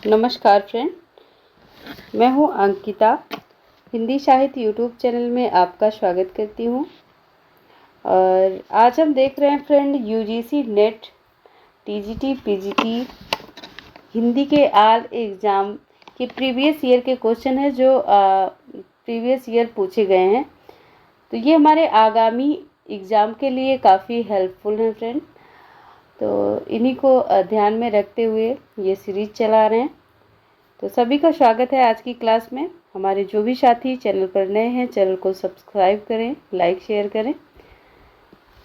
नमस्कार फ्रेंड, मैं हूं अंकिता। हिंदी साहित्य यूट्यूब चैनल में आपका स्वागत करती हूं। और आज हम देख रहे हैं friend UGC net TGT PGT Hindi के आल एग्ज़ाम के प्रीवियस ईयर के क्वेश्चन है जो प्रीवियस ईयर पूछे गए हैं। तो ये हमारे आगामी एग्ज़ाम के लिए काफ़ी हेल्पफुल हैं फ्रेंड। तो इन्हीं को ध्यान में रखते हुए ये सीरीज़ चला रहे हैं। तो सभी का स्वागत है आज की क्लास में। हमारे जो भी साथी चैनल पर नए हैं, चैनल को सब्सक्राइब करें, लाइक शेयर करें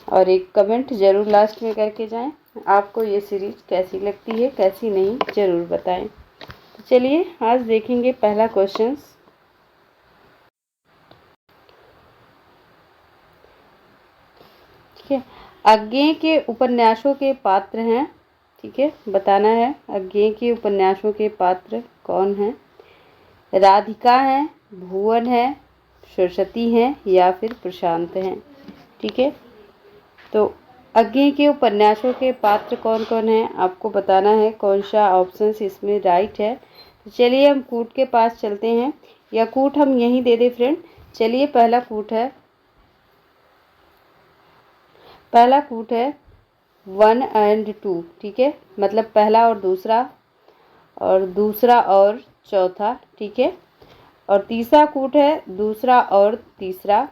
और एक कमेंट ज़रूर लास्ट में करके जाएं। आपको ये सीरीज़ कैसी लगती है, कैसी नहीं, ज़रूर बताएं। तो चलिए आज देखेंगे पहला क्वेश्चन। ठीक है, अज्ञेय के उपन्यासों के पात्र हैं। ठीक है, बताना है अज्ञेय के उपन्यासों के पात्र कौन हैं। राधिका हैं, भुवन है, सरस्वती हैं या फिर प्रशांत हैं। ठीक है, तो अज्ञेय के उपन्यासों के पात्र कौन कौन हैं आपको बताना है। कौन सा ऑप्शन इसमें राइट है। तो चलिए हम कूट के पास चलते हैं, या कूट हम यहीं दे दे फ्रेंड। चलिए पहला कूट है 1 और 2। ठीक है, मतलब पहला और दूसरा और चौथा। ठीक है, और तीसरा कूट है दूसरा और तीसरा,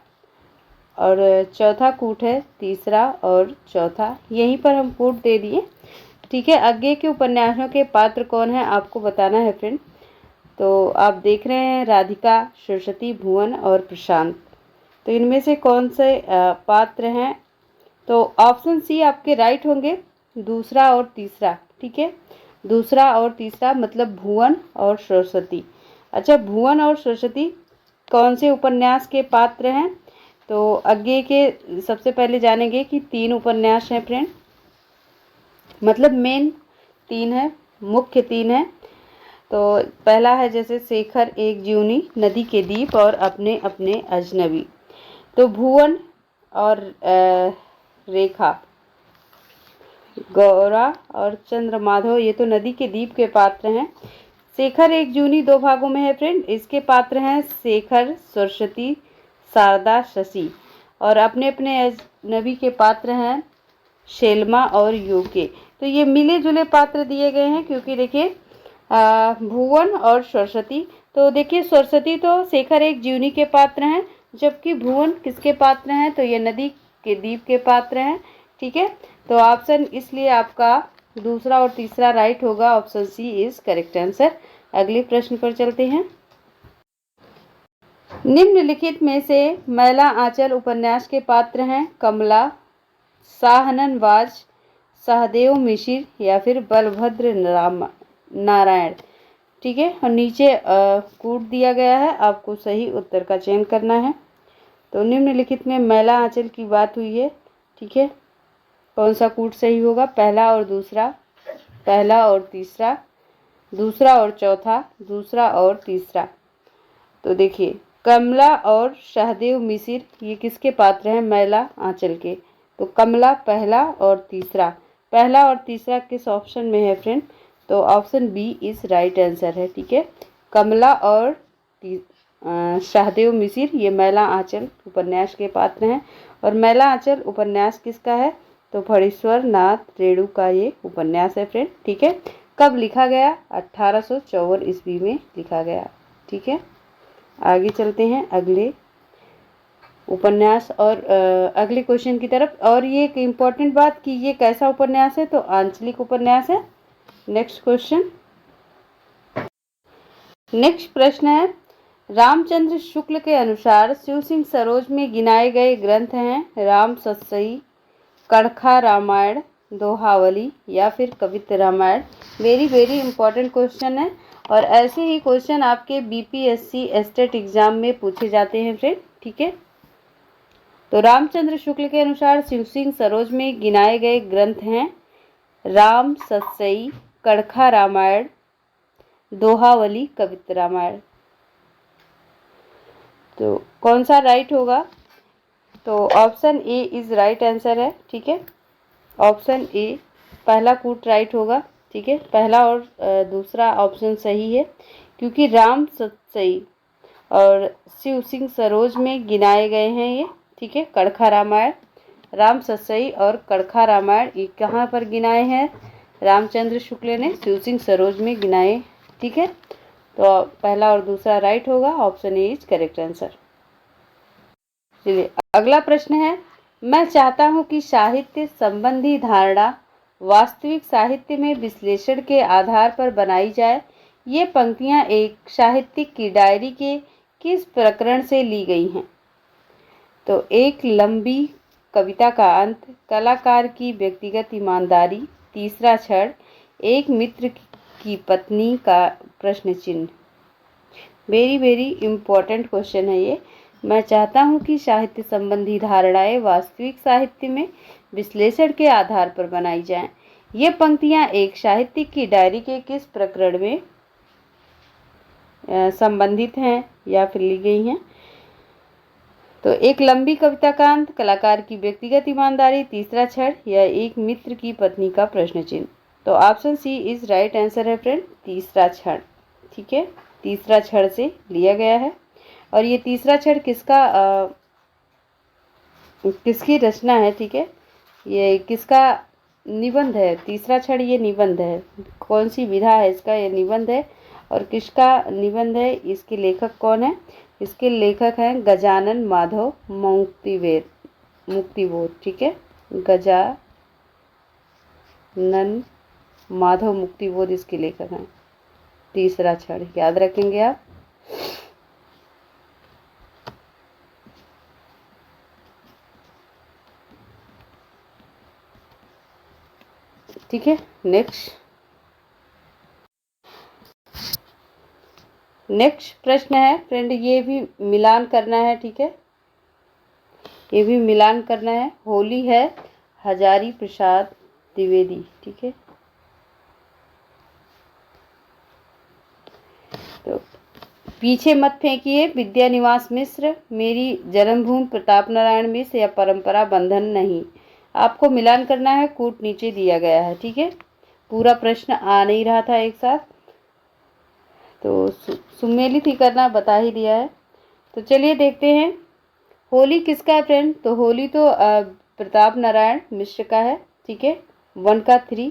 और चौथा कूट है तीसरा और चौथा। यहीं पर हम कूट दे दिए। ठीक है, आगे के उपन्यासों के पात्र कौन है आपको बताना है फ्रेंड। तो आप देख रहे हैं राधिका, सरस्वती, भुवन और प्रशांत। तो इनमें से कौन से पात्र हैं। तो ऑप्शन सी आपके राइट होंगे, दूसरा और तीसरा। ठीक है, दूसरा और तीसरा मतलब भुवन और सरस्वती। अच्छा, भुवन और सरस्वती कौन से उपन्यास के पात्र हैं। तो आगे के सबसे पहले जानेंगे कि 3 उपन्यास हैं फ्रेंड, मतलब मेन 3 है, मुख्य 3 है। तो पहला है जैसे शेखर एक जीवनी, नदी के दीप और अपने अपने अजनबी। तो भुवन और रेखा, गौरा और चंद्रमाधव, ये तो नदी के दीप के पात्र हैं। शेखर एक जूनी 2 भागों में है फ्रेंड। इसके पात्र हैं शेखर, सरस्वती, शारदा, शशि। और अपने अपने अजनबी के पात्र हैं शेलमा और यूके। तो ये मिले जुले पात्र दिए गए हैं, क्योंकि देखिए भुवन और सरस्वती, तो देखिए सरस्वती तो शेखर एक जीवनी के पात्र हैं, जबकि भुवन किसके पात्र हैं, तो ये नदी के दीप के पात्र हैं। ठीक है, तो ऑप्शन इसलिए आपका दूसरा और तीसरा राइट होगा। Option C is correct answer. अगले प्रश्न पर चलते हैं। निम्नलिखित में से मैला आंचल उपन्यास के पात्र हैं कमला, शाहनवाज, सहदेव मिश्र या फिर बलभद्र नारायण। ठीक है, और नीचे कूट दिया गया है, आपको सही उत्तर का चयन करना है। तो निम्नलिखित में मैला आंचल की बात हुई है। ठीक है, कौन सा कूट सही होगा। पहला और दूसरा, पहला और तीसरा, दूसरा और चौथा, दूसरा और तीसरा। तो देखिए कमला और सहदेव मिश्र ये किसके पात्र हैं, मैला आंचल के। तो कमला पहला और तीसरा, पहला और तीसरा किस ऑप्शन में है फ्रेंड। तो option B is right answer है। ठीक है, कमला और सहदेव मिश्र ये मैला आंचल उपन्यास के पात्र हैं। और मैला आंचल उपन्यास किसका है, तो फणीश्वर नाथ रेणु का ये उपन्यास है फ्रेंड। ठीक है, कब लिखा गया, 1854 ईस्वी में लिखा गया। ठीक है, आगे चलते हैं अगले उपन्यास और अगले क्वेश्चन की तरफ। और ये एक इम्पॉर्टेंट बात कि ये कैसा उपन्यास है, तो आंचलिक उपन्यास है। नेक्स्ट क्वेश्चन, नेक्स्ट प्रश्न है, रामचंद्र शुक्ल के अनुसार शिव सिंह सरोज में गिनाए गए ग्रंथ हैं राम सतसई, कड़खा रामायण, दोहावली या फिर Kavitta Ramayana. Very very important question है, और ऐसे ही क्वेश्चन आपके बीपीएससी एस्टेट एग्जाम में पूछे जाते हैं फ्रेंड। ठीक है, तो रामचंद्र शुक्ल के अनुसार शिव सिंह सरोज में गिनाए गए ग्रंथ हैं राम सतसई, कड़खा रामायण, दोहावली, कवित्त रामायण। तो कौन सा राइट होगा। तो option A is right answer है। ठीक है, ऑप्शन ए पहला कूट राइट होगा। ठीक है, पहला और दूसरा ऑप्शन सही है, क्योंकि राम सतसई और शिव सिंह सरोज में गिनाए गए हैं ये। ठीक है, कड़खा रामायण, राम सतसई और कड़खा रामायण ये कहाँ पर गिनाए हैं? रामचंद्र शुक्ल ने शिव सिंह सरोज में गिनाए। ठीक है, तो पहला और दूसरा राइट होगा, option A is correct answer. चलिए अगला प्रश्न है, मैं चाहता हूं कि साहित्य संबंधी धारणा वास्तविक साहित्य में विश्लेषण के आधार पर बनाई जाए। ये पंक्तियां एक साहित्यिक की डायरी के किस प्रकरण से ली गई हैं? तो एक लंबी कविता का अंत, कलाकार की व्यक्तिगत ईमानदारी, तीसरा क्षण, एक मित्र की पत्नी का प्रश्न चिन्ह। वेरी वेरी इम्पोर्टेंट क्वेश्चन है ये। मैं चाहता हूँ कि साहित्य संबंधी धारणाएं वास्तविक साहित्य में विश्लेषण के आधार पर बनाई जाएं। ये पंक्तियां एक साहित्यिक की डायरी के किस प्रकरण में संबंधित हैं या फिर ली गई हैं? तो एक लंबी कविता का अंत, कलाकार की व्यक्तिगत ईमानदारी, तीसरा क्षण या एक मित्र की पत्नी का प्रश्न चिन्ह। तो option C is right answer है फ्रेंड, तीसरा क्षण। ठीक है, तीसरा क्षण से लिया गया है। और ये तीसरा क्षण किसकी रचना है? ठीक है, ये किसका निबंध है? तीसरा क्षण ये निबंध है, कौन सी विधा है इसका? ये निबंध है। और किसका निबंध है? इसके लेखक कौन है? इसके लेखक हैं गजानन माधव मुक्तिबोध। ठीक है, गजानन माधव मुक्तिबोध इसके लेखक हैं। तीसरा क्षण याद रखेंगे आप। ठीक है, नेक्स्ट प्रश्न है फ्रेंड, ये भी मिलान करना है। ठीक है, ये भी मिलान करना है। होली है, हजारी प्रसाद द्विवेदी। ठीक है, तो पीछे मत फेंकिए, विद्यानिवास मिश्र, मेरी जन्मभूमि प्रताप नारायण मिश्र या परंपरा बंधन नहीं। आपको मिलान करना है, कूट नीचे दिया गया है। ठीक है, पूरा प्रश्न आ नहीं रहा था एक साथ, तो सुमेलित ही करना बता ही दिया है। तो चलिए देखते हैं, होली किसका है फ्रेंड? तो होली तो प्रताप नारायण मिश्र का है। ठीक है, 1 का 3,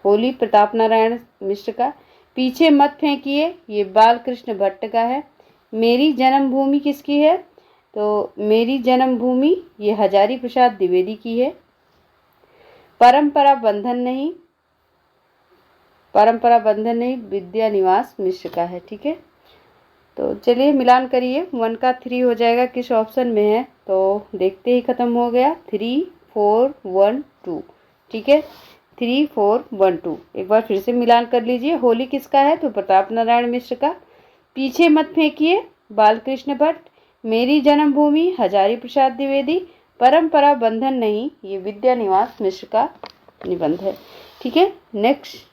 होली प्रताप नारायण मिश्र का। पीछे मत फेंकिए, ये बालकृष्ण भट्ट का है। मेरी जन्मभूमि किसकी है? तो मेरी जन्मभूमि ये हजारी प्रसाद द्विवेदी की है। परंपरा बंधन नहीं, परंपरा बंधन नहीं, विद्यानिवास मिश्र का है। ठीक है, तो चलिए मिलान करिए, 1 का 3 हो जाएगा, किस ऑप्शन में है? तो देखते ही खत्म हो गया, 3 4 1 2। ठीक है, 3 4 1 2। एक बार फिर से मिलान कर लीजिए, होली किसका है? तो प्रताप नारायण मिश्र का। पीछे मत फेंकिए, बालकृष्ण भट्ट। मेरी जन्मभूमि हजारी प्रसाद द्विवेदी। परंपरा बंधन नहीं, ये विद्यानिवास मिश्र का निबंध है। ठीक है, नेक्स्ट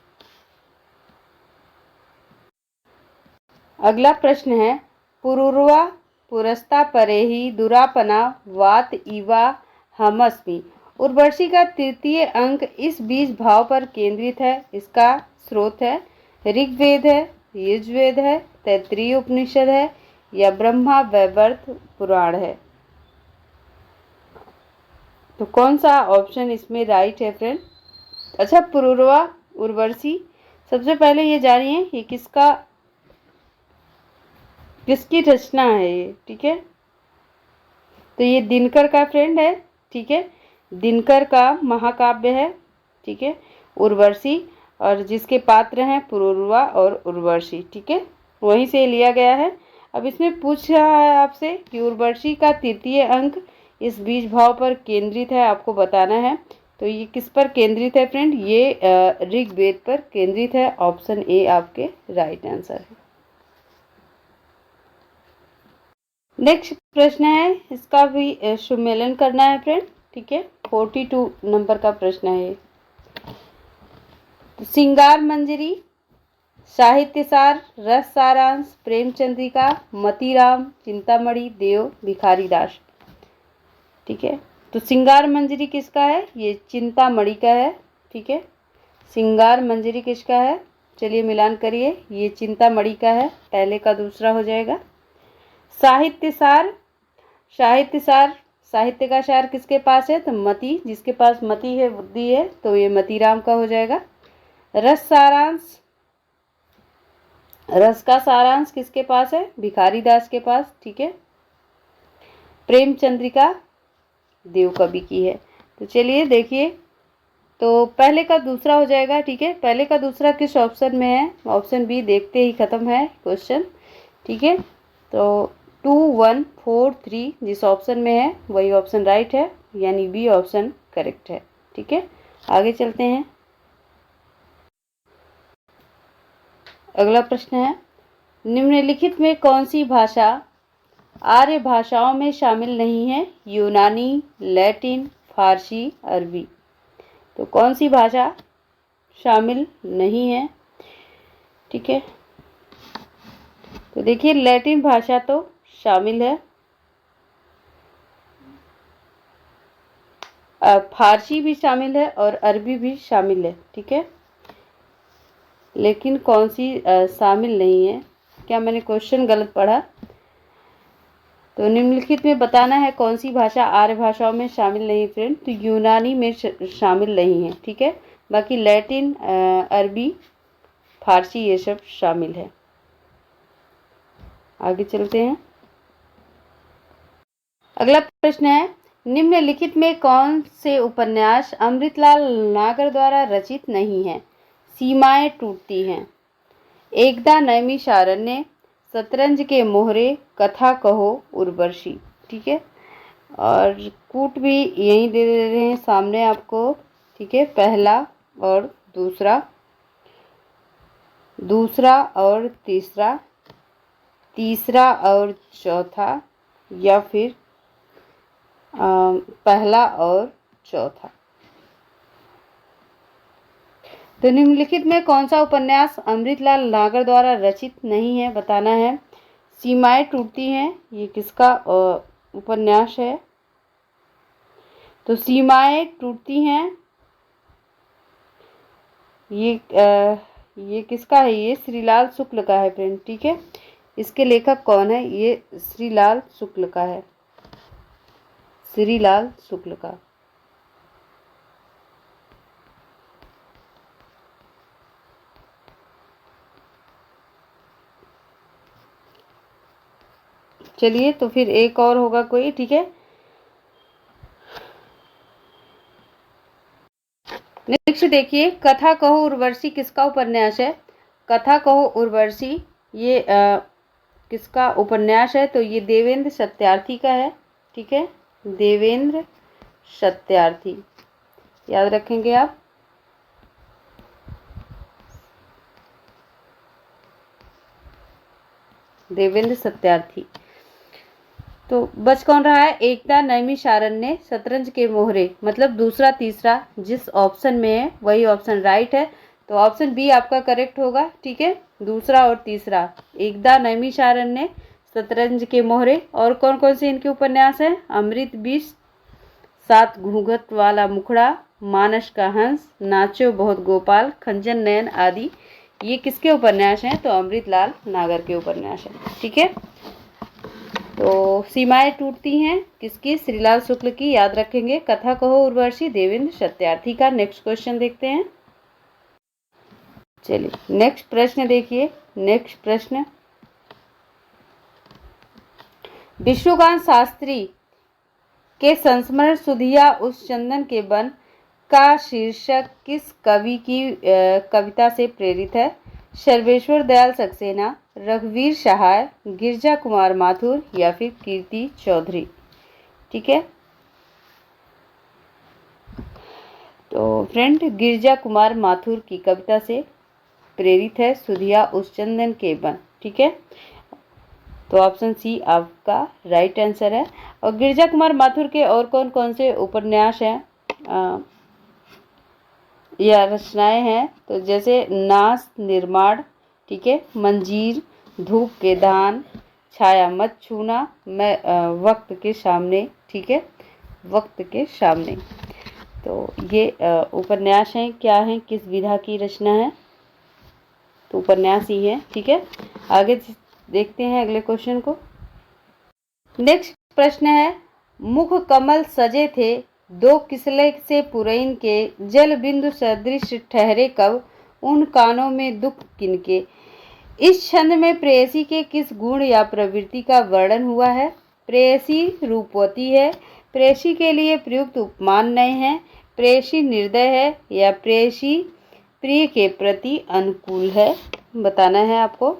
अगला प्रश्न है, पुरुर्वा पुरस्ता परेहि दुरापना वात इवा हमस्मि। उर्वशी का तृतीय अंक इस बीज भाव पर केंद्रित है। इसका स्रोत है ऋग्वेद है, यजुर्वेद है, तैत्तिरीय उपनिषद है या ब्रह्मा वैवर्त पुराण है। तो कौन सा ऑप्शन इसमें राइट है फ्रेंड? अच्छा, पुरुर्वा उर्वशी, सबसे पहले ये जानिए ये किसकी रचना है ये। ठीक है, तो ये दिनकर का फ्रेंड है। ठीक है, दिनकर का महाकाव्य है। ठीक है, उर्वशी, और जिसके पात्र हैं पुरुर्वा और उर्वशी। ठीक है, वहीं से लिया गया है। अब इसमें पूछ रहा है आपसे कि उर्वशी का तृतीय अंक इस बीज भाव पर केंद्रित है, आपको बताना है। तो ये किस पर केंद्रित है फ्रेंड? ये ऋग्वेद पर केंद्रित है। ऑप्शन ए आपके राइट आंसर है। नेक्स्ट प्रश्न है, इसका भी सुमेलन करना है फ्रेंड। ठीक है, 42 नंबर का प्रश्न है। तो सिंगार मंजरी, साहित्यसार, रस सारांश, प्रेमचंद्रिका, मतीराम, चिंतामणि, देव, भिखारी दास। ठीक है, तो सिंगार मंजरी किसका है? ये चिंतामणि का है। ठीक है, सिंगार मंजरी किसका है? चलिए मिलान करिए, ये चिंतामणि का है, पहले का दूसरा हो जाएगा। साहित्य सार, साहित्य सार, साहित्य का सार किसके पास है? तो मति, जिसके पास मति है, बुद्धि है, तो ये मतीराम का हो जाएगा। रस सारांश, रस का सारांश किसके पास है? भिखारी दास के पास, ठीक है। प्रेम चंद्रिका देव कवि की है। तो चलिए देखिए, तो पहले का दूसरा हो जाएगा, ठीक है। पहले का दूसरा किस ऑप्शन में है? ऑप्शन बी देखते ही खत्म है क्वेश्चन, ठीक है। तो 2 1 4 3 जिस ऑप्शन में है वही ऑप्शन राइट है, यानी बी ऑप्शन करेक्ट है, ठीक है। आगे चलते हैं। अगला प्रश्न है, निम्नलिखित में कौन सी भाषा आर्य भाषाओं में शामिल नहीं है? यूनानी, लैटिन, फारसी, अरबी। तो कौन सी भाषा शामिल नहीं है, ठीक है। तो देखिए लैटिन भाषा तो शामिल है, फारसी भी शामिल है और अरबी भी शामिल है, ठीक है। लेकिन कौन सी शामिल नहीं है? क्या मैंने क्वेश्चन गलत पढ़ा? तो निम्नलिखित में बताना है कौन सी भाषा आर्य भाषाओं में शामिल नहीं फ्रेंड। तो यूनानी में शामिल नहीं है, ठीक है। बाकी लैटिन, अरबी, फारसी ये सब शामिल है। आगे चलते हैं। अगला प्रश्न है, निम्नलिखित में कौन से उपन्यास अमृतलाल नागर द्वारा रचित नहीं है? सीमाएं टूटती हैं, एकदा नैमिषारण्य, शतरंज के मोहरे, कथा कहो उर्वशी, ठीक है। और कूट भी यही दे रहे हैं सामने आपको, ठीक है। पहला और दूसरा, दूसरा और तीसरा, तीसरा और चौथा, या फिर पहला और चौथा। तो निम्नलिखित में कौन सा उपन्यास अमृतलाल नागर द्वारा रचित नहीं है? बताना है। सीमाएं टूटती हैं, ये किसका उपन्यास है? तो सीमाएं टूटती हैं ये किसका है? ये श्रीलाल शुक्ल का है फ्रेंड, ठीक है। इसके लेखक कौन है? ये श्रीलाल शुक्ल का है, श्रीलाल शुक्ल का। चलिए तो फिर एक और होगा कोई, ठीक है। नेक्स्ट देखिए, कथा कहो उर्वशी किसका उपन्यास है? कथा कहो उर्वशी ये किसका उपन्यास है? तो ये देवेंद्र सत्यार्थी का है, ठीक है। देवेंद्र सत्यार्थी, याद रखेंगे आप। देवेंद्र सत्यार्थी। तो बच कौन रहा है? एकता नैमिषारण्य, शतरंज के मोहरे, मतलब दूसरा तीसरा जिस ऑप्शन में है वही ऑप्शन राइट है। तो ऑप्शन बी आपका करेक्ट होगा, ठीक है। दूसरा और तीसरा, एकता नैमिषारण्य, शतरंज के मोहरे। और कौन कौन से इनके उपन्यास हैं? अमृत विष, सात घूंघट वाला मुखड़ा, मानस का हंस, नाचो बहुत गोपाल, खंजन नयन आदि। ये किसके उपन्यास हैं? तो अमृतलाल नागर के उपन्यास हैं, ठीक है। तो सीमाएं टूटती हैं किसकी? श्रीलाल शुक्ल की, याद रखेंगे। कथा कहो उर्वशी देवेंद्र सत्यार्थी का। नेक्स्ट क्वेश्चन देखते हैं। चलिए नेक्स्ट प्रश्न देखिए। नेक्स्ट प्रश्न, विश्वकांत शास्त्री के संस्मरण सुधिया उस चंदन के वन का शीर्षक किस कवि की कविता से प्रेरित है? सर्वेश्वर दयाल सक्सेना, रघुवीर सहाय, गिरजा कुमार माथुर, या फिर कीर्ति चौधरी, ठीक है। तो फ्रेंड गिरजा कुमार माथुर की कविता से प्रेरित है सुधिया उस चंदन के वन, ठीक है। तो ऑप्शन सी आपका राइट आंसर है। और गिरजा कुमार माथुर के और कौन कौन से उपन्यास हैं या रचनाएं हैं? तो जैसे नाश निर्माण, ठीक है, मंजीर, धूप के दान, छाया मत छूना, मैं वक्त के सामने, ठीक है, वक्त के सामने। तो ये उपन्यास है, क्या है, किस विधा की रचना है, तो उपन्यास ही है। ठीक है, आगे देखते हैं अगले क्वेश्चन को। नेक्स्ट प्रश्न है, मुख कमल सजे थे दो किसले से पुरैन के, जल बिंदु सदृश ठहरे कब, उन कानों में दुख किनके। इस छंद में प्रेयसी के किस गुण या प्रवृत्ति का वर्णन हुआ है। प्रेयसी रूपवती है, प्रेयसी के लिए प्रयुक्त उपमान नए हैं, प्रेयसी निर्दय है या प्रेयसी प्रिय के प्रति अनुकूल है, बताना है आपको।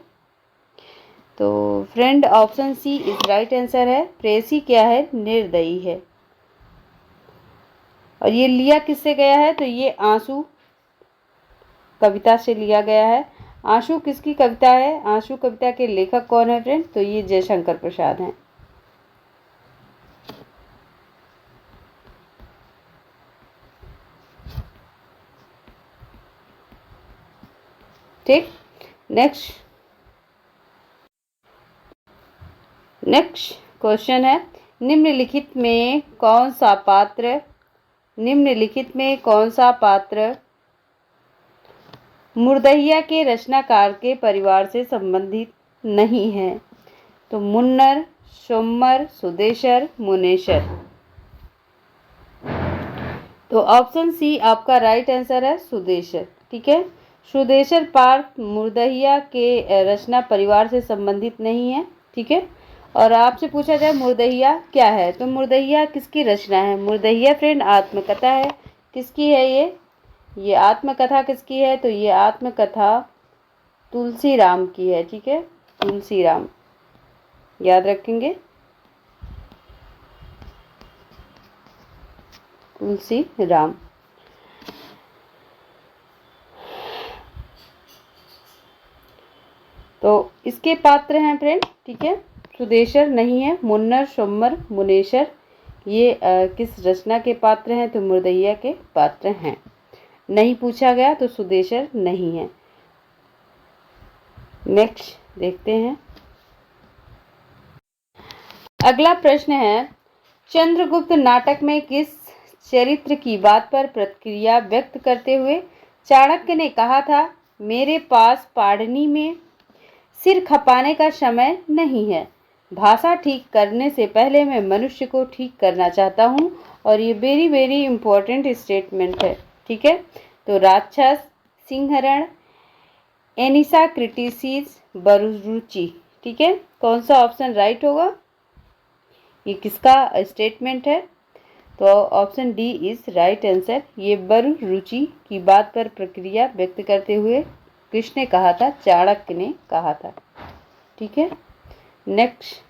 तो friend option C is right answer है। प्रेयसी क्या है, निर्दयी है। और ये लिया किससे गया है, तो ये आंसू कविता से लिया गया है। आंसू किसकी कविता है, आंसू कविता के लेखक कौन है फ्रेंड, तो ये जयशंकर प्रसाद हैं। ठीक, नेक्स्ट क्वेश्चन है, निम्नलिखित में कौन सा पात्र मुर्दहिया के रचनाकार के परिवार से संबंधित नहीं है। तो मुन्नर, सोमर, सुदेशर, मुनेशर। तो ऑप्शन सी आपका राइट आंसर है, सुदेशर। ठीक है, सुदेशर पात्र मुर्दहिया के रचना परिवार से संबंधित नहीं है। ठीक है, और आपसे पूछा जाए मुर्दहिया क्या है, तो मुर्दहिया किसकी रचना है। मुर्दहिया फ्रेंड आत्मकथा है। किसकी है ये आत्मकथा किसकी है, तो ये आत्मकथा तुलसी राम की है। ठीक है, तुलसी राम याद रखेंगे, तुलसी राम। तो इसके पात्र हैं फ्रेंड। ठीक है, सुदेशर नहीं है, मुन्नर, सोमर, मुनेशर ये किस रचना के पात्र हैं, तो मुर्दहिया के पात्र हैं। नहीं पूछा गया तो सुदेशर नहीं है। नेक्स्ट देखते हैं, अगला प्रश्न है, चंद्रगुप्त नाटक में किस चरित्र की बात पर प्रतिक्रिया व्यक्त करते हुए चाणक्य ने कहा था, मेरे पास पाढ़नी में सिर खपाने का समय नहीं है, भाषा ठीक करने से पहले मैं मनुष्य को ठीक करना चाहता हूँ। और ये वेरी वेरी इंपॉर्टेंट स्टेटमेंट है। ठीक है, तो राक्षस, सिंहरण, एनिसा क्रिटिसिस, बरुरुचि। ठीक है, कौन सा ऑप्शन राइट होगा, ये किसका स्टेटमेंट है, तो option D is right answer. ये बरुरुचि की बात पर प्रक्रिया व्यक्त करते हुए किसने कहा था, चाणक्य ने कहा था। ठीक है, नेक्स्ट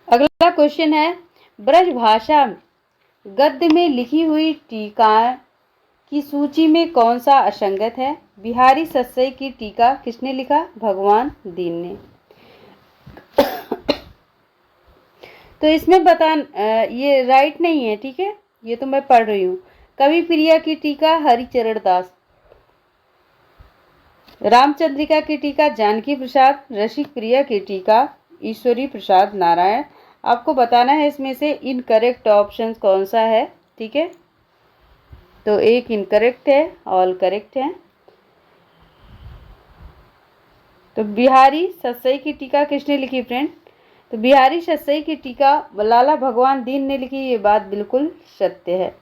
अगला क्वेश्चन है, ब्रजभाषा गद्य में लिखी हुई टीका की सूची में कौन सा असंगत है। बिहारी सस्सई की टीका किसने लिखा, भगवान दीन ने। तो इसमें ये राइट नहीं है। ठीक है, ये तो मैं पढ़ रही हूँ। कवि प्रिया की टीका हरिचरण दास, रामचंद्रिका की टीका जानकी प्रसाद, रसिक प्रिया की टीका ईश्वरी प्रसाद नारायण। आपको बताना है इसमें से इनकरेक्ट ऑप्शन कौन सा है। ठीक है, तो एक इनकरेक्ट है, ऑल करेक्ट है। तो बिहारी सस्सई की टीका किसने लिखी फ्रेंड, तो बिहारी सस्सई की टीका लाला भगवान दीन ने लिखी, ये बात बिल्कुल सत्य है।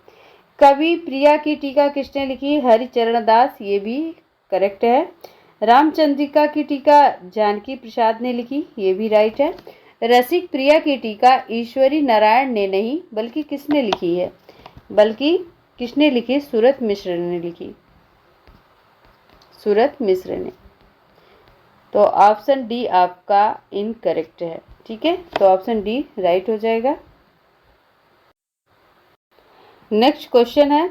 कवि प्रिया की टीका किसने लिखी, हरिचरण दास, ये भी करेक्ट है। रामचंद्रिका की टीका जानकी प्रसाद ने लिखी, ये भी राइट है। रसिक प्रिया की टीका ईश्वरी नारायण ने नहीं बल्कि किसने लिखी है, बल्कि किसने लिखी, सूरत मिश्र ने लिखी, सूरत मिश्र ने। तो ऑप्शन डी आपका इनकरेक्ट है। ठीक है, तो ऑप्शन डी राइट हो जाएगा। नेक्स्ट क्वेश्चन है,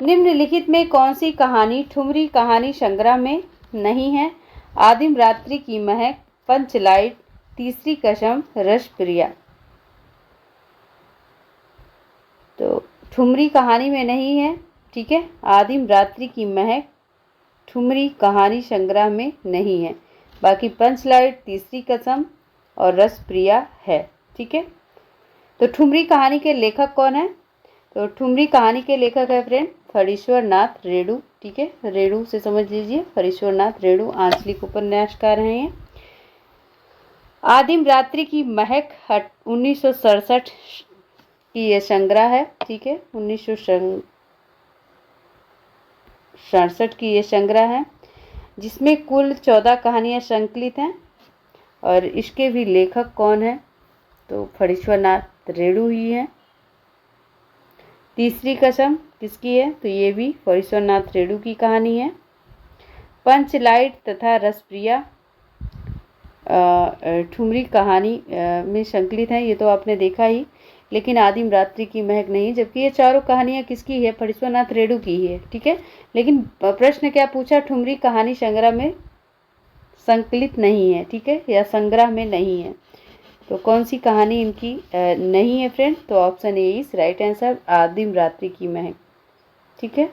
निम्नलिखित में कौन सी कहानी ठुमरी कहानी संग्रह में नहीं है। आदिम रात्रि की महक, पंचलाइट, तीसरी कसम, रसप्रिया। तो ठुमरी कहानी में नहीं है। ठीक है, आदिम रात्रि की महक ठुमरी कहानी संग्रह में नहीं है, बाकी पंचलाइट, तीसरी कसम और रसप्रिया है। ठीक है, तो ठुमरी कहानी के लेखक कौन है, तो ठुमरी कहानी के लेखक है फ्रेंड फणीश्वर नाथ रेणु। ठीक है, रेणु से समझ लीजिए, फणीश्वर नाथ रेणु आंचलिक उपन्यासकार हैं ये। आदिम रात्रि की महक 1967 की ये संग्रह है। ठीक है, 1967 की ये संग्रह है जिसमें कुल 14 कहानियां संकलित हैं। और इसके भी लेखक कौन है, तो फणीश्वर नाथ रेणु ही है। तीसरी कसम किसकी है, तो ये भी फणीश्वर नाथ रेणु की कहानी है। पंचलाइट तथा रसप्रिया ठुमरी कहानी में संकलित हैं, ये तो आपने देखा ही। लेकिन आदिम रात्रि की महक नहीं, जबकि ये चारों कहानियां किसकी है, फणीश्वर नाथ रेणु की ही है। ठीक है, लेकिन प्रश्न क्या पूछा, ठुमरी कहानी संग्रह में संकलित नहीं है। ठीक है, या संग्रह में नहीं है, तो कौन सी कहानी इनकी नहीं है फ्रेंड, तो option A is right answer, आदिम रात्रि की महक। ठीक है,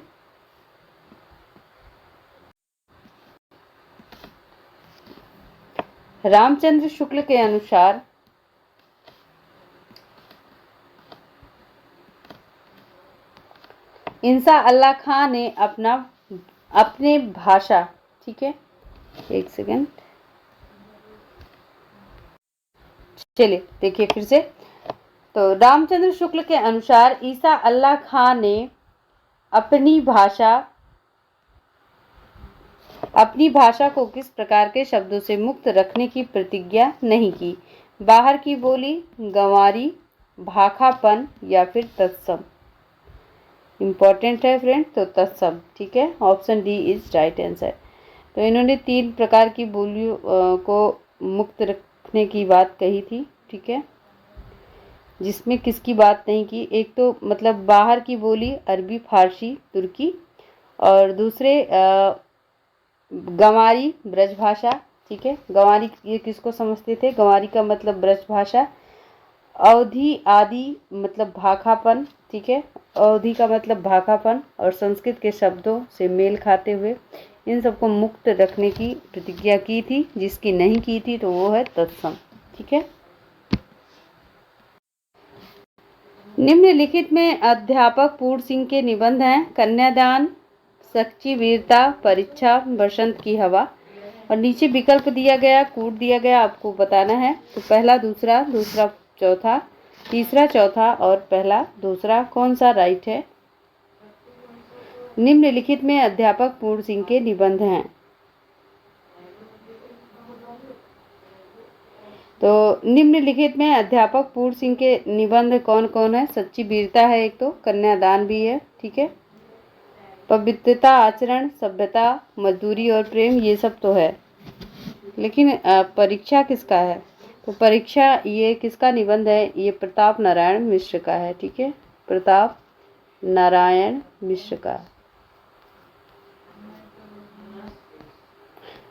रामचंद्र शुक्ल के अनुसार इंसा अल्लाह खां ने अपने भाषा, ठीक है, एक सेकेंड, चलिए देखिए फिर से। तो रामचंद्र शुक्ल के अनुसार ईसा अल्लाह खां ने अपनी भाषा को किस प्रकार के शब्दों से मुक्त रखने की प्रतिज्ञा नहीं की, बाहर की बोली, गंवारी, भाखापन या फिर तत्सम। इम्पॉर्टेंट है फ्रेंड, तो तत्सम। ठीक है, option D is right answer. तो इन्होंने 3 प्रकार की बोलियों को मुक्त रखने की बात कही थी। ठीक है, जिसमें किसकी बात नहीं की, एक तो मतलब बाहर की बोली अरबी, फारसी, तुर्की, और दूसरे गंवारी ब्रजभाषा। ठीक है, गंवारी ये किसको समझते थे, गंवारी का मतलब ब्रजभाषा। अवधि आदि मतलब भाखापन। ठीक है, अवधि का मतलब भाखापन और संस्कृत के शब्दों से मेल खाते हुए इन सबको मुक्त रखने की प्रतिज्ञा की थी। जिसकी नहीं की थी तो वो है तत्सम। ठीक है, निम्नलिखित में अध्यापक पूर्ण सिंह के निबंध हैं, कन्यादान, सच्ची वीरता, परीक्षा, बसंत की हवा। और नीचे विकल्प दिया गया, कूट दिया गया, आपको बताना है। तो पहला दूसरा, दूसरा चौथा, तीसरा चौथा और पहला दूसरा कौन सा राइट है। निम्नलिखित में अध्यापक पूर्ण सिंह के निबंध हैं। तो निम्नलिखित में अध्यापक पूर्ण सिंह के निबंध कौन कौन है, सच्ची वीरता है एक, तो कन्यादान भी है। ठीक है, पवित्रता, आचरण, सभ्यता, मजदूरी और प्रेम, ये सब तो है। लेकिन परीक्षा किसका है, तो परीक्षा ये किसका निबंध है, ये प्रताप नारायण मिश्र का है। ठीक है, प्रताप नारायण मिश्र का।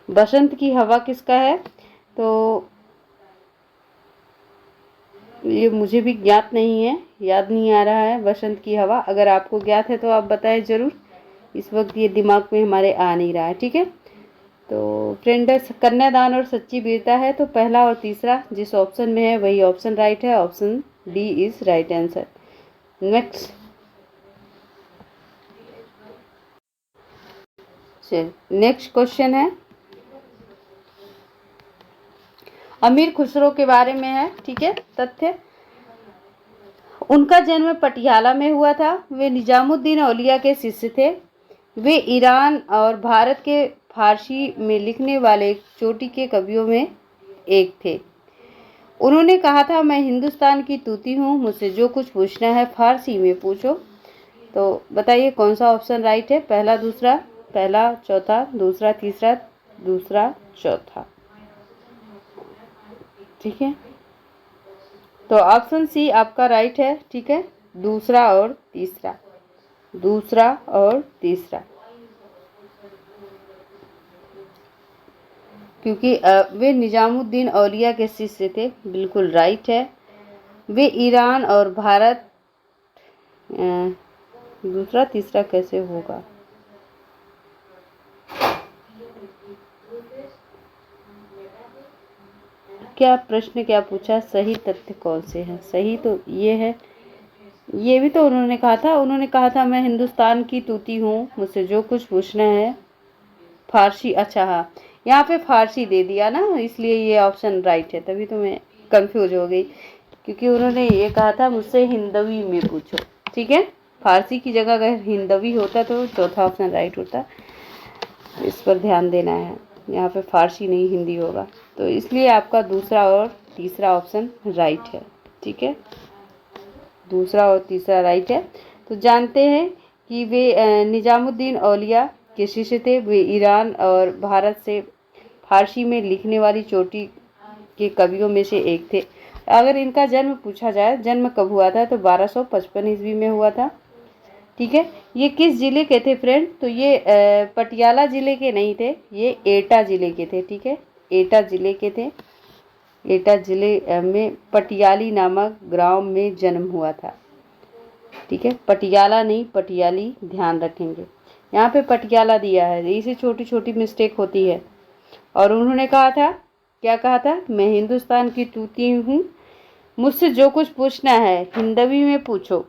बसंत की हवा किसका है, तो ये मुझे भी ज्ञात नहीं है, याद नहीं आ रहा है बसंत की हवा। अगर आपको ज्ञात है तो आप बताएं जरूर, इस वक्त ये दिमाग में हमारे आ नहीं रहा है। ठीक है, तो फ्रेंड कन्यादान और सच्ची वीरता है, तो पहला और तीसरा जिस ऑप्शन में है वही ऑप्शन राइट है, option D is right answer. Next, next question है अमीर खुसरो के बारे में है। ठीक है, तथ्य, उनका जन्म पटियाला में हुआ था। वे निजामुद्दीन औलिया के शिष्य थे। वे ईरान और भारत के फारसी में लिखने वाले चोटी के कवियों में एक थे। उन्होंने कहा था, मैं हिंदुस्तान की तूती हूँ, मुझसे जो कुछ पूछना है फारसी में पूछो। तो बताइए कौन सा ऑप्शन राइट है, पहला दूसरा, पहला चौथा, दूसरा तीसरा, दूसरा चौथा। ठीक है, तो ऑप्शन सी आपका राइट है। ठीक है, दूसरा और तीसरा, दूसरा और तीसरा, क्योंकि वे निजामुद्दीन औलिया के शिष्य थे, बिल्कुल राइट है। वे ईरान और भारत, दूसरा तीसरा कैसे होगा, क्या प्रश्न क्या पूछा, सही तथ्य कौन से हैं, सही तो ये है, ये भी तो उन्होंने कहा था मैं हिंदुस्तान की तूती हूँ, मुझसे जो कुछ पूछना है। फारसी, अच्छा हाँ, यहाँ पे फारसी दे दिया ना, इसलिए ये ऑप्शन राइट है, तभी तो मैं कंफ्यूज हो गई, क्योंकि उन्होंने ये कहा था मुझसे हिंदवी में पूछो। ठीक है, फारसी की जगह अगर हिंदवी होता तो चौथा ऑप्शन राइट होता, इस पर ध्यान देना है। यहाँ पे फारसी नहीं हिंदी होगा, तो इसलिए आपका दूसरा और तीसरा ऑप्शन राइट है। ठीक है, दूसरा और तीसरा राइट है। तो जानते हैं कि वे निजामुद्दीन औलिया के शिष्य थे। वे ईरान और भारत से फारसी में लिखने वाली चोटी के कवियों में से एक थे। अगर इनका जन्म पूछा जाए, जन्म कब हुआ था, तो 1255 ईस्वी में हुआ था। ठीक है, ये किस जिले के थे फ्रेंड, तो ये पटियाला जिले के नहीं थे, ये एटा जिले के थे। ठीक है, एटा जिले के थे। एटा जिले में पटियाली नामक ग्राम में जन्म हुआ था। ठीक है, पटियाला नहीं पटियाली, ध्यान रखेंगे। यहाँ पे पटियाला दिया है, इसे छोटी छोटी मिस्टेक होती है। और उन्होंने कहा था, क्या कहा था, मैं हिंदुस्तान की तूती हूँ, मुझसे जो कुछ पूछना है हिंदवी में पूछो।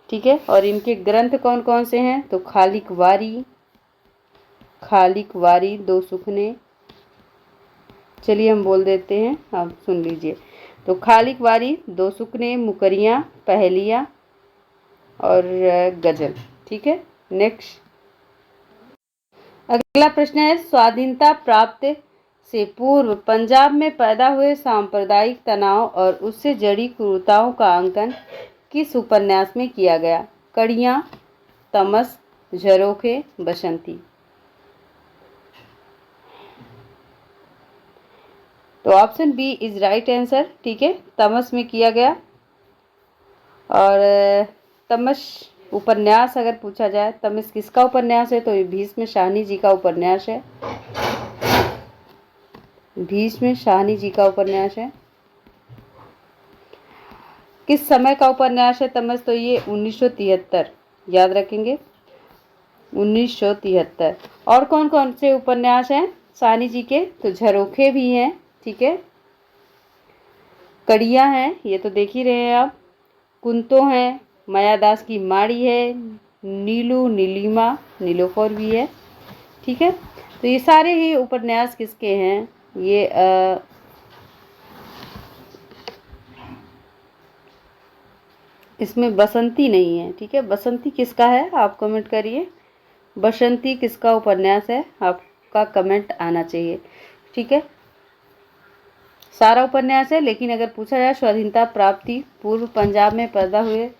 ठीक है, और इनके ग्रंथ कौन कौन से हैं, तो खालिक वारी, दो सुखने, चलिए हम बोल देते हैं, आप सुन लीजिए। तो खालिक वारी, दो सुखने, मुकरियाँ, पहेलियाँ और गजल। ठीक है, नेक्स्ट अगला प्रश्न है, स्वाधीनता प्राप्त से पूर्व पंजाब में पैदा हुए सांप्रदायिक तनाव और उससे जड़ी क्रूरताओं का अंकन किस उपन्यास में किया गया। कड़ियाँ, तमस, झरोखे, बसंती। तो option B is right answer. ठीक है, तमस में किया गया। और तमस उपन्यास अगर पूछा जाए, तमस किसका उपन्यास है, तो ये भीष्म शाहनी जी का उपन्यास है। भीष्म शाहनी जी का उपन्यास है। किस समय का उपन्यास है तमस, तो ये 1973, याद रखेंगे 1973। और कौन कौन से उपन्यास हैं शाहनी जी के, तो झरोखे भी हैं। ठीक है, कड़ियाँ हैं, ये तो देख ही रहे हैं आप, कुंतो हैं, मायादास की माड़ी है, नीलू नीलिमा, नीलोफर भी है। ठीक है, तो ये सारे ही उपन्यास किसके हैं, ये इसमें बसंती नहीं है। ठीक है, बसंती किसका है आप कमेंट करिए, बसंती किसका उपन्यास है, आपका कमेंट आना चाहिए। ठीक है, सारा उपन्यास है, लेकिन अगर पूछा जाए स्वाधीनता प्राप्ति पूर्व पंजाब में पैदा हुए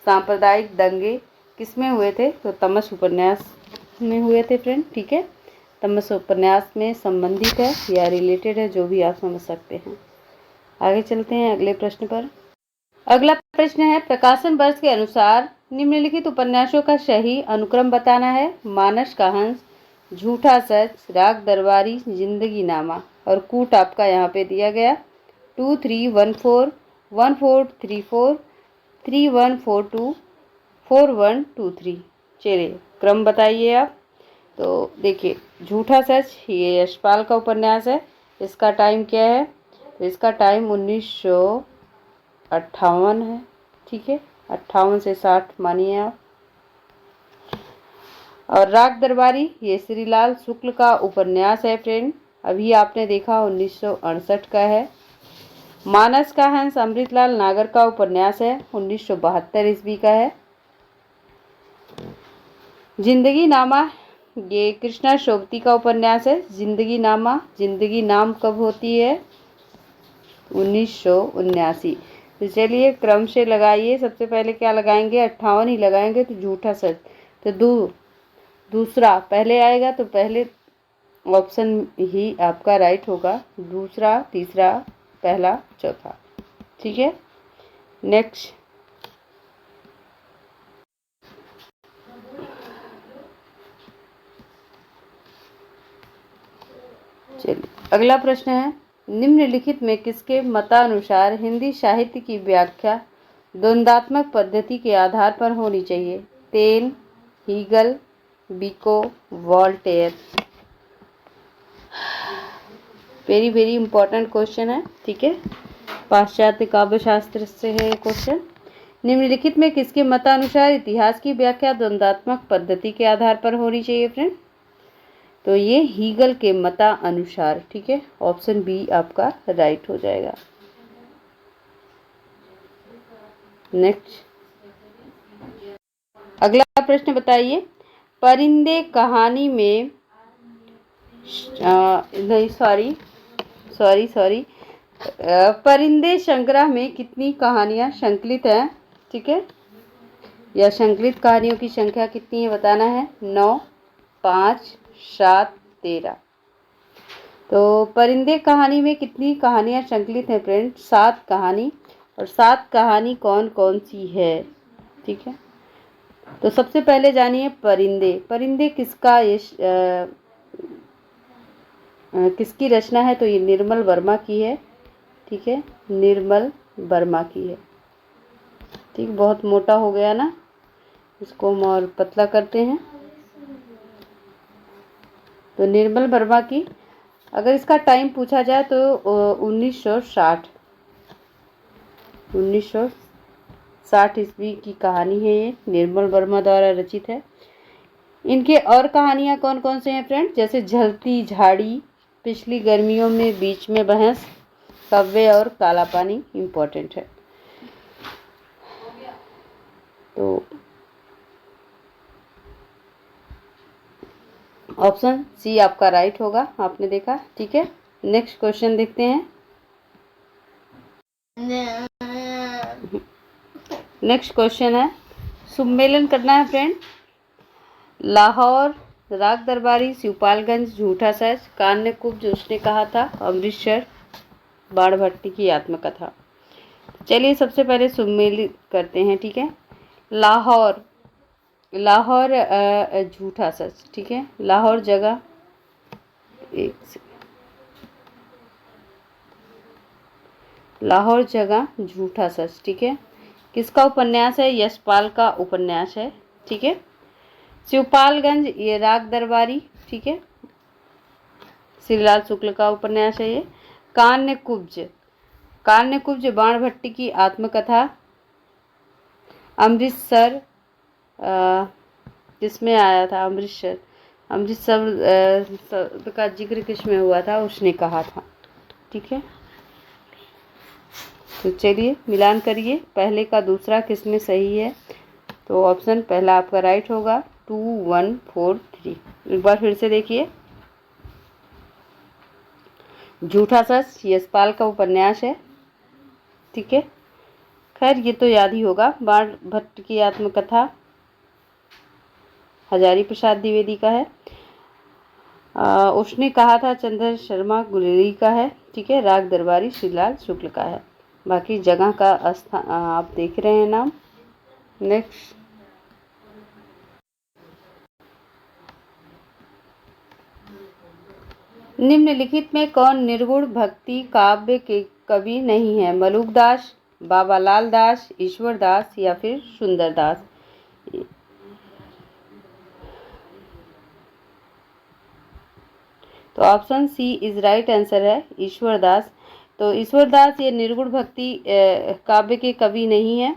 सांप्रदायिक दंगे किसमें हुए थे, तो तमस उपन्यास में हुए थे फ्रेंड। ठीक है, तमस उपन्यास में संबंधित है या रिलेटेड है, जो भी आप समझ सकते हैं। आगे चलते हैं अगले प्रश्न पर। अगला प्रश्न है, प्रकाशन वर्ष के अनुसार निम्नलिखित उपन्यासों का सही अनुक्रम बताना है। मानस का हंस, झूठा सच, राग दरबारी, जिंदगी नामा। और कूट आपका यहाँ पे दिया गया 2314 1434 3142 4123। चलिए क्रम बताइए आप। तो देखिए, झूठा सच ये यशपाल का उपन्यास है। इसका टाइम क्या है, तो इसका टाइम 1958 है। ठीक है, 58 से 60 मानिए आप। और राग दरबारी ये श्रीलाल शुक्ल का उपन्यास है फ्रेंड, अभी आपने देखा 1968 का है। मानस का हंस अमृतलाल नागर का उपन्यास है, 1972 ईस्वी का है। जिंदगी नामा ये कृष्णा शोभती का उपन्यास है। जिंदगी नामा, जिंदगी नाम कब होती है, 1979। तो चलिए क्रम से लगाइए, सबसे पहले क्या लगाएंगे, 58 ही लगाएंगे, तो झूठा सच। तो दूसरा पहले आएगा, तो पहले ऑप्शन ही आपका राइट होगा, दूसरा, तीसरा, पहला, चौथा। ठीक है, नेक्स्ट चलिए अगला प्रश्न है, निम्नलिखित में किसके मतानुसार हिंदी साहित्य की व्याख्या द्वंद्वात्मक पद्धति के आधार पर होनी चाहिए। टेन, हीगल, बिको, Voltaire. Very very important question है। ठीक है, पाश्चात्य काव्य शास्त्र से है क्वेश्चन। निम्नलिखित में किसके मतानुसार इतिहास की व्याख्या द्वंद्वात्मक पद्धति के आधार पर होनी चाहिए फ्रेंड? तो ये हीगल के मतानुसार, ठीक है, ऑप्शन बी आपका राइट हो जाएगा। नेक्स्ट, अगला प्रश्न बताइए, परिंदे कहानी में नहीं सॉरी परिंदे संग्रह में कितनी कहानियां संकलित हैं? ठीक है, या संकलित कहानियों की संख्या कितनी है बताना है। 9, 5, 7, 13। तो परिंदे कहानी में कितनी कहानियां संकलित हैं फ्रेंड? 7 कहानी। और 7 कहानी कौन कौन सी है? ठीक है, तो सबसे पहले जानिए परिंदे। परिंदे किसका किसकी रचना है? तो ये निर्मल वर्मा की है। ठीक है, निर्मल वर्मा की है। ठीक, बहुत मोटा हो गया ना, इसको हम और पतला करते हैं। तो निर्मल वर्मा की, अगर इसका टाइम पूछा जाए तो 1960 ईस्वी की कहानी है। ये निर्मल वर्मा द्वारा रचित है। इनके और कहानियाँ कौन कौन से हैं फ्रेंड? जैसे झलती झाड़ी, पिछली गर्मियों में बीच में बहस, कव्वे और काला पानी इम्पोर्टेंट है। तो ऑप्शन सी आपका राइट होगा, आपने देखा। ठीक है, नेक्स्ट क्वेश्चन देखते हैं। नेक्स्ट क्वेश्चन है, सम्मेलन करना है फ्रेंड। लाहौर, राग दरबारी, शिवपालगंज, झूठा सच, कान्य कुब्ज, उसने कहा था, अमृतसर, बाण भट्टी की आत्मकथा। चलिए सबसे पहले सम्मिलित करते हैं। ठीक है, लाहौर झूठा सच। ठीक है, लाहौर जगह, लाहौर जगह झूठा सच। ठीक है, किसका उपन्यास है? यशपाल का उपन्यास है। ठीक है, शिवपालगंज ये राग दरबारी, ठीक है, श्रीलाल शुक्ल का उपन्यास है ये। कान्य कुब्ज बाण भट्टी की आत्मकथा। अमृतसर किसमें आया था? अमृतसर का जिक्र किसमें हुआ था? उसने कहा था। ठीक है, तो चलिए मिलान करिए, पहले का दूसरा किसमें सही है? तो ऑप्शन पहला आपका राइट होगा, 2, 1, 4, 3। एक बार फिर से देखिए, झूठा सच यशपाल का उपन्यास है। ठीक है, खैर ये तो याद ही होगा। बाण भट्ट की आत्मकथा हजारी प्रसाद द्विवेदी का है। उसने कहा था चंद्र शर्मा गुलेरी का है। ठीक है, राग दरबारी श्रीलाल शुक्ल का है। बाकी जगह का स्थान आप देख रहे हैं नाम। नेक्स्ट, निम्नलिखित में कौन निर्गुण भक्ति काव्य के कवि नहीं है? मलुकदास, बाबा लाल दास, ईश्वर दास या फिर सुंदर दास? तो option C is right answer है, ईश्वर दास। तो ईश्वर दास ये निर्गुण भक्ति काव्य के कवि नहीं है।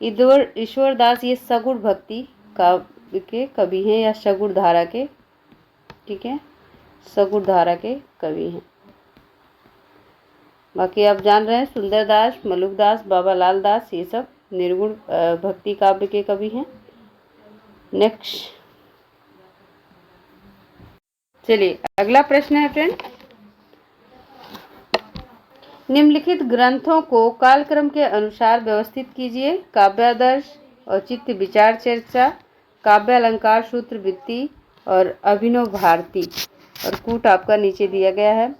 ईश्वर दास ये सगुण भक्ति काव्य के कवि हैं, या सगुण धारा के, ठीक है, सगुण धारा के कवि हैं। बाकी आप जान रहे हैं सुंदर दास, मलुक दास, बाबा लाल दास ये सब निर्गुण भक्ति काव्य के कवि हैं। नेक्स्ट, चलिए अगला प्रश्न है फ्रेंड, निम्नलिखित ग्रंथों को कालक्रम के अनुसार व्यवस्थित कीजिए। काव्यादर्श, औचित्य विचार चर्चा, काव्य अलंकार सूत्र वृत्ति और अभिनव भारती। और कूट आपका नीचे दिया गया है।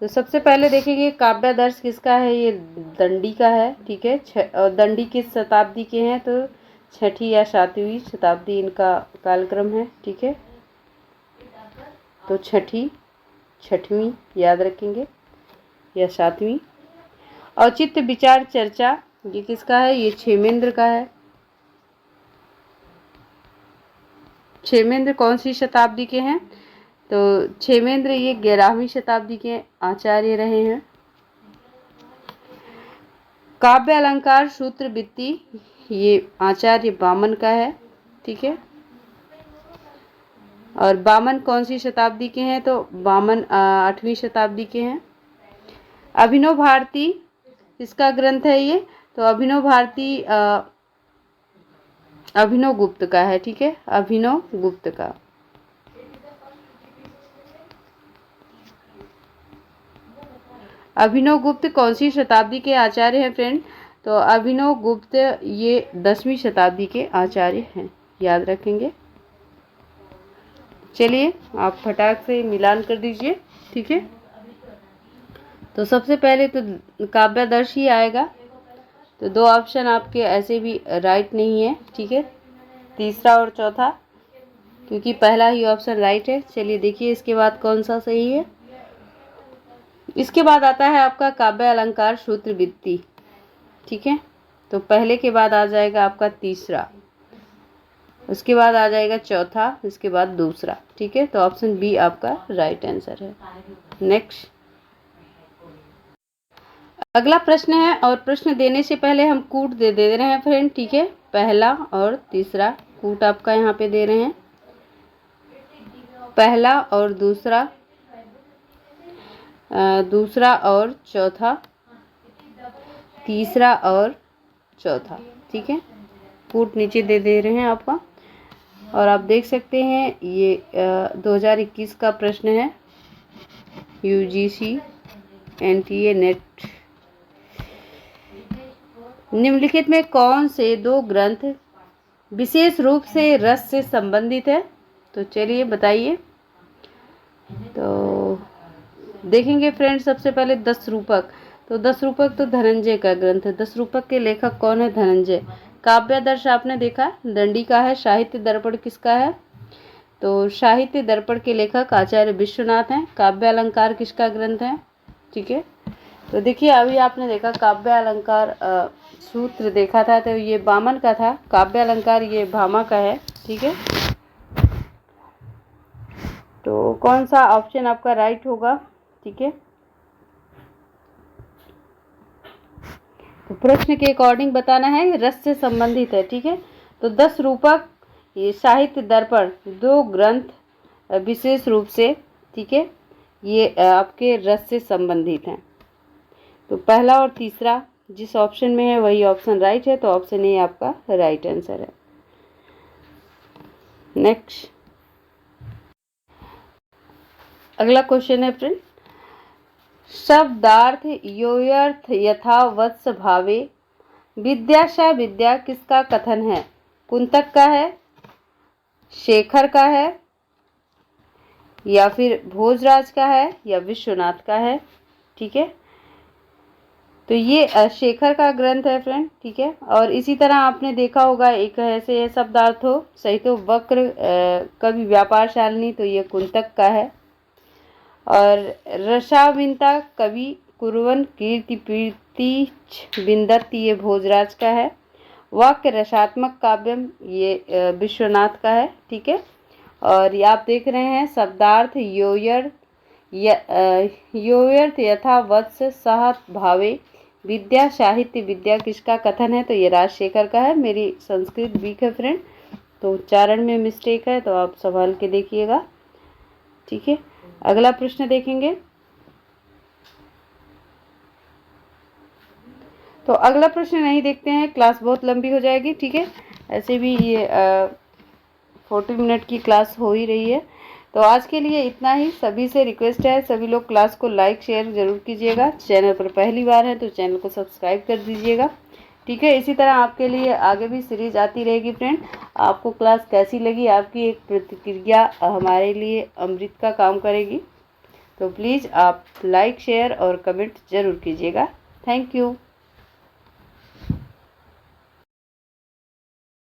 तो सबसे पहले देखेंगे काव्यादर्श किसका है? ये दंडी का है। ठीक है, और दंडी किस शताब्दी के हैं? तो 6वीं या 7वीं शताब्दी इनका कालक्रम है। ठीक है, तो 6वीं याद रखेंगे या 7वीं। औचित्य विचार चर्चा ये किसका है? ये क्षेमेंद्र का है। क्षेमेंद्र कौन सी शताब्दी के हैं? तो क्षेमेंद्र ये 11वीं शताब्दी के आचार्य रहे हैं। काव्य अलंकार सूत्र वृत्ति ये आचार्य वामन का है, ठीक है। और वामन कौन सी शताब्दी के हैं? तो वामन 8वीं शताब्दी के हैं। अभिनव भारती किसका ग्रंथ है ये? तो अभिनव भारती अभिनव गुप्त का है, ठीक है, अभिनव गुप्त का। अभिनव गुप्त कौन सी शताब्दी के आचार्य हैं फ्रेंड? तो अभिनव गुप्त ये 10वीं शताब्दी के आचार्य हैं, याद रखेंगे। चलिए आप फटाक से मिलान कर दीजिए, ठीक है। तो सबसे पहले तो काव्यादर्श ही आएगा, तो 2 ऑप्शन आपके ऐसे भी राइट नहीं है, ठीक है, तीसरा और चौथा, क्योंकि पहला ही ऑप्शन राइट है। चलिए देखिए इसके बाद कौन सा सही है। इसके बाद आता है आपका काव्य अलंकार सूत्रवृत्ति, ठीक है। तो पहले के बाद आ जाएगा आपका तीसरा, उसके बाद आ जाएगा चौथा, इसके बाद दूसरा, ठीक है। तो ऑप्शन बी आपका राइट आंसर है। नेक्स्ट अगला प्रश्न है, और प्रश्न देने से पहले हम कूट दे रहे हैं फ्रेंड, ठीक है। पहला और तीसरा कूट आपका यहाँ पे दे रहे हैं, पहला और दूसरा, दूसरा और चौथा, तीसरा और चौथा, ठीक है। कूट नीचे दे रहे हैं आपका, और आप देख सकते हैं ये 2021 का प्रश्न है, UGC NTA नेट। निम्नलिखित में कौन से 2 ग्रंथ विशेष रूप से रस से संबंधित है? तो चलिए बताइए। तो देखेंगे फ्रेंड, सबसे पहले 10 रूपक। तो 10 रूपक तो धनंजय का ग्रंथ है। 10 रूपक के लेखक कौन है? धनंजय। काव्यादर्श आपने देखा, दंडी का है। साहित्य दर्पण किसका है? तो साहित्य दर्पण के लेखक आचार्य विश्वनाथ हैं। काव्य अलंकार किसका ग्रंथ है? ठीक है, तो देखिए अभी आपने देखा काव्य अलंकार सूत्र देखा था, तो ये वामन का था। काव्य अलंकार ये भामा का है, ठीक है। तो कौन सा ऑप्शन आपका राइट होगा? ठीक है, तो प्रश्न के अकॉर्डिंग बताना है, रस से संबंधित है, ठीक है। तो 10 रूपक, ये साहित्य दर्पण 2 ग्रंथ विशेष रूप से, ठीक है, ये आपके रस से संबंधित हैं। तो पहला और तीसरा जिस ऑप्शन में है वही ऑप्शन राइट है, तो ऑप्शन ए आपका राइट आंसर है। नेक्स्ट अगला क्वेश्चन है फ्रेंड, शब्दार्थ योऽर्थ यथा वत्स भावे विद्या सा विद्या किसका कथन है? कुंतक का है, शेखर का है, या फिर भोजराज का है, या विश्वनाथ का है, ठीक है। तो ये शेखर का ग्रंथ है फ्रेंड, ठीक है। और इसी तरह आपने देखा होगा एक ऐसे शब्दार्थ हो सही, तो वक्र कवि व्यापार शालिनी, तो ये कुंतक का है। और रसाविनता कवि कुरवन कीर्ति प्रीति विंदत, ये भोजराज का है। वाक्य रसात्मक काव्यम ये विश्वनाथ का है, ठीक है। और ये आप देख रहे हैं शब्दार्थ योऽर्थ यथा वत्स सह भावे विद्या साहित्य विद्या किसका कथन है? तो ये राजशेखर का है। मेरी संस्कृत वीक है फ्रेंड, तो उच्चारण में मिस्टेक है, तो आप संभाल के देखिएगा, ठीक है। अगला प्रश्न देखेंगे। तो अगला प्रश्न नहीं देखते हैं, क्लास बहुत लंबी हो जाएगी, ठीक है। ऐसे भी ये 40 मिनट की क्लास हो ही रही है। तो आज के लिए इतना ही। सभी से रिक्वेस्ट है, सभी लोग क्लास को लाइक शेयर जरूर कीजिएगा। चैनल पर पहली बार है तो चैनल को सब्सक्राइब कर दीजिएगा, ठीक है। इसी तरह आपके लिए आगे भी सीरीज आती रहेगी फ्रेंड। आपको क्लास कैसी लगी, आपकी एक प्रतिक्रिया हमारे लिए अमृत का काम करेगी। तो प्लीज़ आप लाइक शेयर और कमेंट ज़रूर कीजिएगा। Thank you.